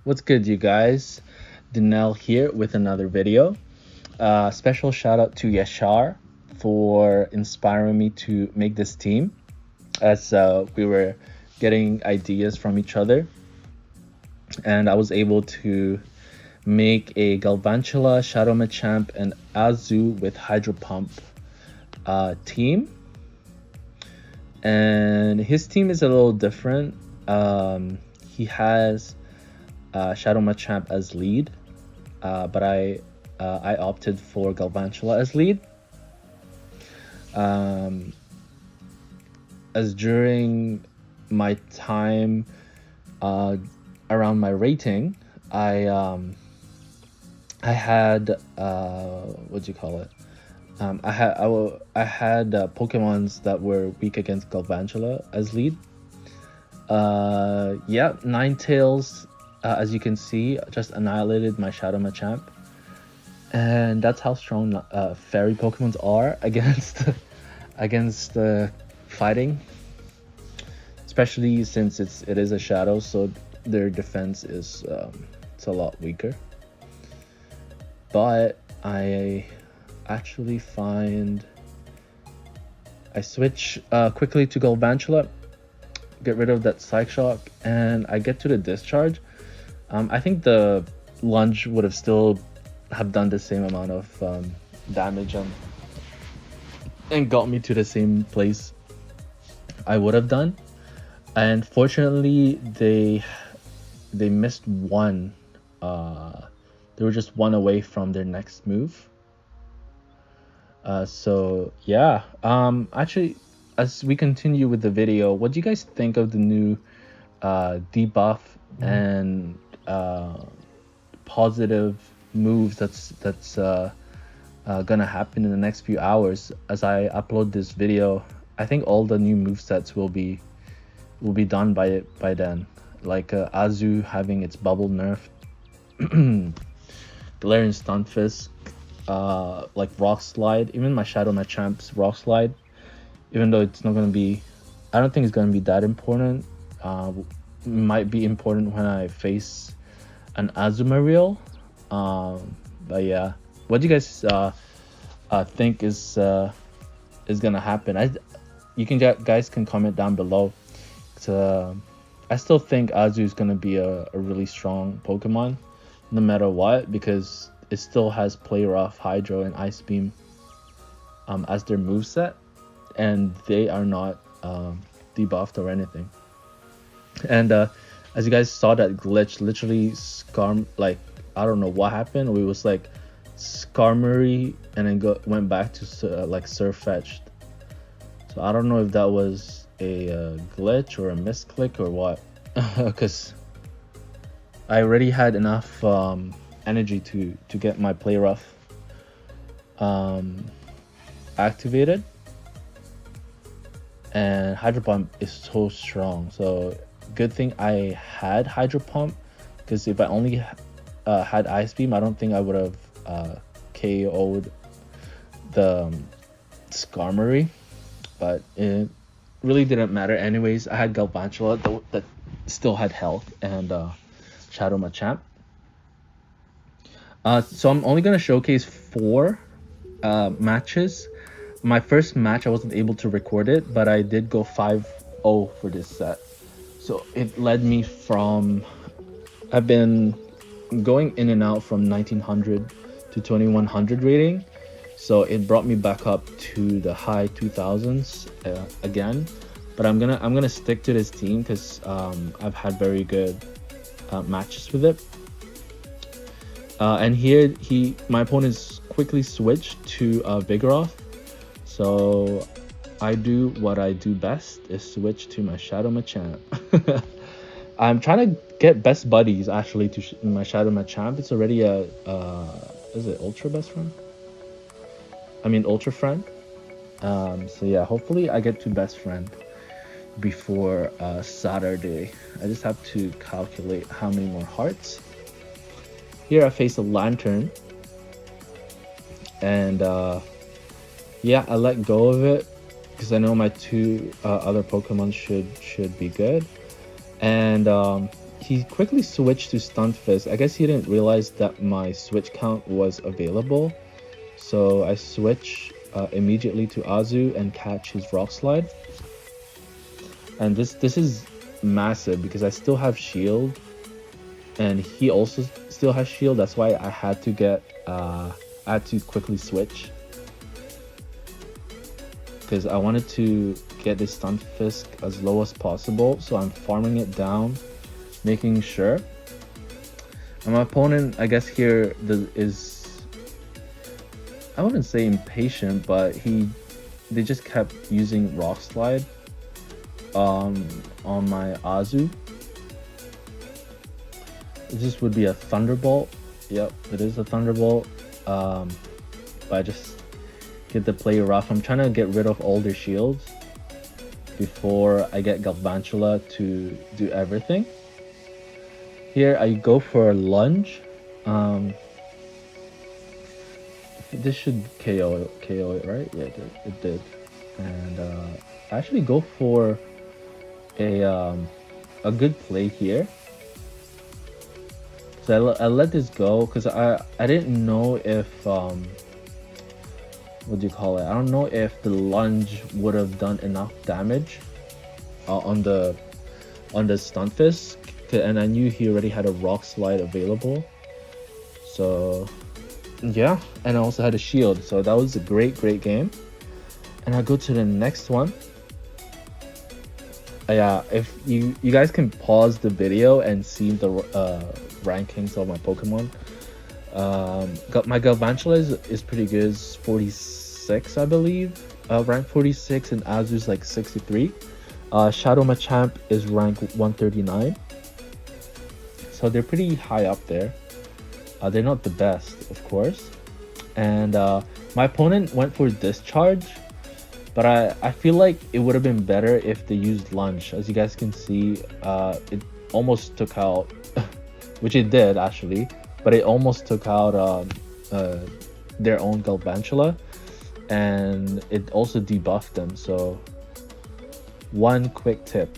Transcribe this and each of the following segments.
What's good, you guys? Danelle here with another video. Special shout out to Yashar for inspiring me to make this team as we were getting ideas from each other. And I was able to make a Galvantula, Shadow Machamp, and Azu with Hydro Pump team. And his team is a little different. He has Shadow Machamp as lead, but I opted for Galvantula as lead. As during my time around my rating, I had what do you call it? I had Pokemons that were weak against Galvantula as lead. Yeah, Ninetales, as you can see, just annihilated my Shadow Machamp, and that's how strong fairy Pokemons are against fighting, especially since it is a shadow, so their defense is it's a lot weaker. But I actually find I switch quickly to Galvantula, get rid of that Psych Shock, and I get to the Discharge. I think the lunge would have still have done the same amount of damage and got me to the same place I would have done. And fortunately, they missed one. They were just one away from their next move. So yeah. Actually, as we continue with the video, what do you guys think of the new debuff and positive moves that's gonna happen in the next few hours as I upload this video? I think all the new movesets will be done by then, like Azu having its bubble nerf, Galarian Stunfisk, like Rock Slide, even my Shadow Machamp's Rock Slide, even though it's not going to be, I don't think it's going to be that important. Might be important when I face an Azumarill. But yeah, what do you guys think is gonna happen? Guys can comment down below. I still think Azu is gonna be a really strong Pokemon, no matter what, because it still has Play Rough, Hydro, and Ice Beam as their moveset, and they are not debuffed or anything. And as you guys saw, that glitch literally like, I don't know what happened. It was like Skarmory and then went back to like Surfetched. So I don't know if that was a glitch or a misclick or what, because I already had enough energy to get my Play Rough activated, and Hydro Pump is so strong. So good thing I had Hydro Pump, because if I only had Ice Beam, I don't think I would have KO'd the Skarmory, but it really didn't matter anyways. I had Galvantula that still had health, and Shadow Machamp. So I'm only gonna showcase 4 matches. My first match I wasn't able to record it, but I did go 5-0 for this set. So it led me from, I've been going in and out from 1900 to 2100 rating, so it brought me back up to the high 2000s again. But I'm gonna stick to this team because I've had very good matches with it. And here my opponent's quickly switched to Vigoroth, so I do what I do best, is switch to my Shadow Machamp. I'm trying to get best buddies actually to my Shadow Machamp. It's already a is it Ultra Best Friend? I mean Ultra Friend. So yeah, hopefully I get to Best Friend before Saturday. I just have to calculate how many more hearts. Here I face a Lantern, and yeah, I let go of it because I know my 2 other Pokemon should be good. And he quickly switched to Stunfisk. I guess he didn't realize that my switch count was available, so I switch immediately to Azu and catch his Rock Slide. And this is massive because I still have shield, and he also still has shield. That's why I had to get I had to quickly switch, because I wanted to get this Stunfisk as low as possible. So I'm farming it down, making sure. And my opponent, I guess here is, I wouldn't say impatient, but they just kept using Rock Slide on my Azu. This would be a Thunderbolt. Yep, it is a Thunderbolt. But I just get the play rough. I'm trying to get rid of all their shields before I get Galvantula to do everything. Here I go for a lunge. This should KO it, right? Yeah, it did. And I actually go for a good play here. So I let this go because I didn't know if what do you call it? I don't know if the lunge would have done enough damage on the Stunfisk, and I knew he already had a Rock Slide available. So yeah, and I also had a shield, so that was a great game. And I go to the next one. Yeah, if you guys can pause the video and see the rankings of my Pokemon. My Galvantula is pretty good. It's 46, I believe. Rank 46, and Azu's like 63. Shadow Machamp is rank 139. So they're pretty high up there. They're not the best, of course. And my opponent went for Discharge, but I feel like it would have been better if they used Lunge. As you guys can see, it almost took out, which it did actually, but it almost took out their own Galvantula, and it also debuffed them. So one quick tip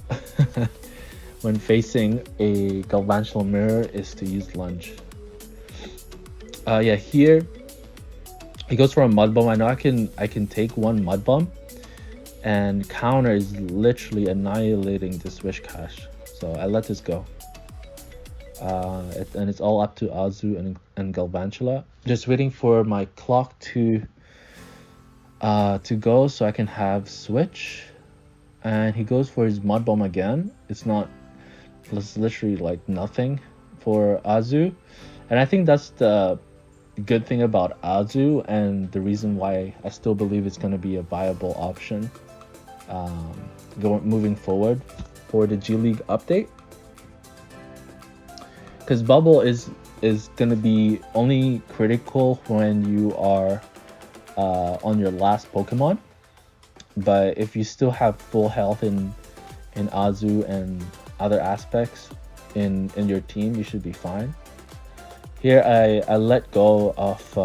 when facing a Galvantula mirror is to use Lunge. Yeah, here he goes for a Mud Bomb. I know I can take one Mud Bomb, and counter is literally annihilating this Wish Cash. So I let this go. And it's all up to Azu and Galvantula. Just waiting for my clock to go so I can have switch. And he goes for his Mud Bomb again. It's literally like nothing for Azu. And I think that's the good thing about Azu, and the reason why I still believe it's going to be a viable option moving forward for the G League update. Because Bubble is going to be only critical when you are on your last Pokemon. But if you still have full health in Azu and other aspects in your team, you should be fine. Here I let go of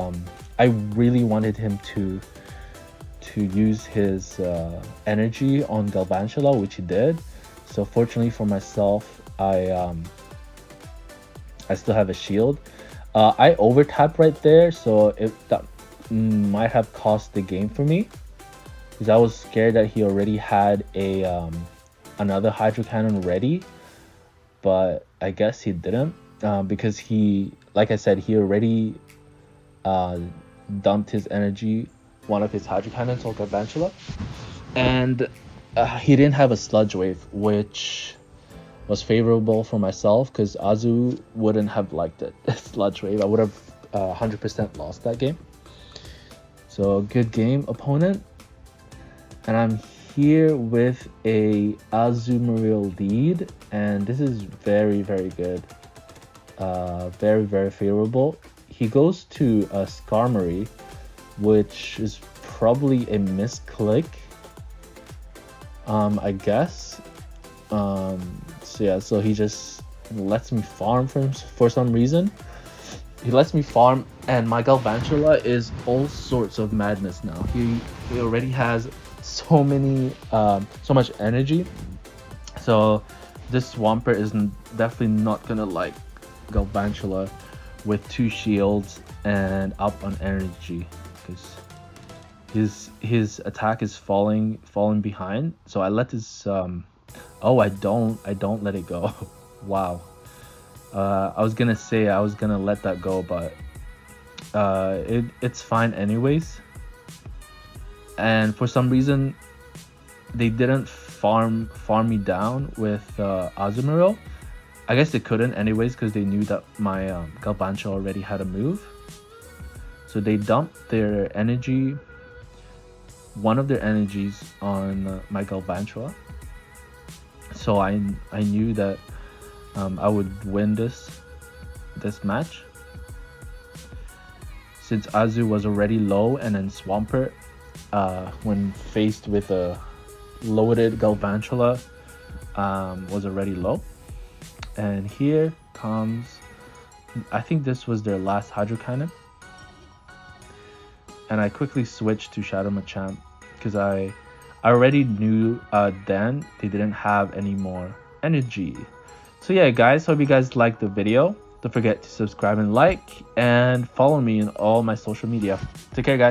I really wanted him to use his energy on Galvantula, which he did. So fortunately for myself, I still have a shield. I overtapped right there, so that might have cost the game for me, because I was scared that he already had another Hydro Cannon ready, but I guess he didn't, because he, like I said, he already dumped his energy, one of his Hydro Cannons on Galvantula, and he didn't have a Sludge Wave, which was favorable for myself, because Azu wouldn't have liked it. Sludge Wave, I would have 100% lost that game. So good game, opponent. And I'm here with a Azumarill lead, and this is very good. Very favorable. He goes to a Skarmory, which is probably a misclick, I guess. So yeah, so he just lets me farm for some reason. He lets me farm, and my Galvantula is all sorts of madness now. He already has so much energy. So this Swampert is definitely not gonna like Galvantula with 2 shields and up on energy, because his attack is falling behind. So I let this oh, I don't let it go. Wow. I was gonna say I was gonna let that go, but it's fine anyways. And for some reason they didn't farm me down with Azumarill. I guess they couldn't anyways, because they knew that my Galvantula already had a move. So they dumped their energy, one of their energies, on my Galvantula. So I knew that I would win this match, since Azu was already low, and then Swampert, when faced with a loaded Galvantula, was already low. And here comes, I think this was their last Hydro Cannon, and I quickly switched to Shadow Machamp because I already knew then they didn't have any more energy. So yeah guys, hope you guys liked the video. Don't forget to subscribe and like, and follow me in all my social media. Take care guys.